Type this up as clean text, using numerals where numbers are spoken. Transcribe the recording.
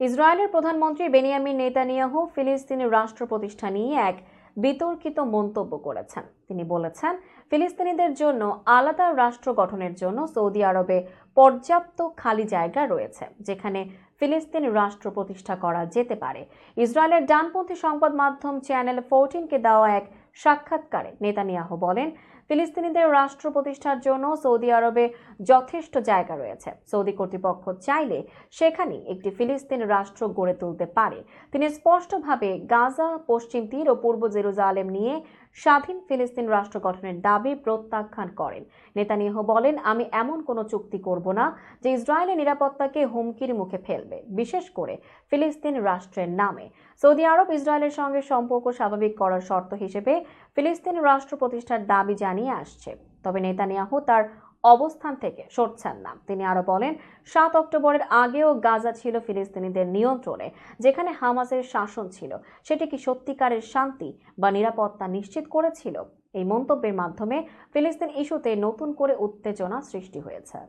ইসরায়েলের প্রধানমন্ত্রী Benjamin Netanyahu ফিলিস্তিনের রাষ্ট্র প্রতিষ্ঠা নিয়ে এক বিতর্কিত মন্তব্য করেছেন। তিনি বলেছেন, ফিলিস্তিনিদের জন্য আলাদা রাষ্ট্র গঠনের জন্য সৌদি আরবে পর্যাপ্ত খালি জায়গা রয়েছে, যেখানে ফিলিস্তিন রাষ্ট্র প্রতিষ্ঠা করা যেতে পারে। ইসরায়েলের ডানপন্থী সংবাদ মাধ্যম চ্যানেল 14কে দেওয়া এক সাক্ষাৎকারে নেতানিয়াহু বলেন, ফিলিস্তিনিদের রাষ্ট্র প্রতিষ্ঠার জন্য সৌদি আরবে যথেষ্ট জায়গা রয়েছে। সৌদি কর্তৃপক্ষ চাইলে সেখানে একটি ফিলিস্তিন রাষ্ট্র গড়ে তুলতে পারে। তিনি স্পষ্টভাবে গাজা, পশ্চিম তীর ও পূর্ব জেরুজালেম নিয়ে স্বাধীন ফিলিস্তিন রাষ্ট্র গঠনের দাবি প্রত্যাখ্যান করেন। নেতানিয়াহু বলেন, আমি এমন কোনো চুক্তি করব না যে ইসরায়েলের নিরাপত্তাকে হুমকির মুখে ফেলবে, বিশেষ করে ফিলিস্তিন রাষ্ট্রের নামে। সৌদি আরব ইসরায়েলের সঙ্গে সম্পর্ক স্বাভাবিক করার শর্ত হিসেবে ফিলিস্তিন রাষ্ট্র প্রতিষ্ঠার দাবি জানিয়ে আসছে। তবে নেতানিয়াহু তার অবস্থান থেকে সরছেন না। তিনি আরো বলেন, 7 অক্টোবরের আগেও গাজা ছিল ফিলিস্তিনিদের নিয়ন্ত্রণে, যেখানে হামাসের শাসন ছিল। সেটি কি সত্যিকারের শান্তি বা নিরাপত্তা নিশ্চিত করেছিল? এই মন্তব্যের মাধ্যমে ফিলিস্তিন ইস্যুতে নতুন করে উত্তেজনা সৃষ্টি হয়েছে।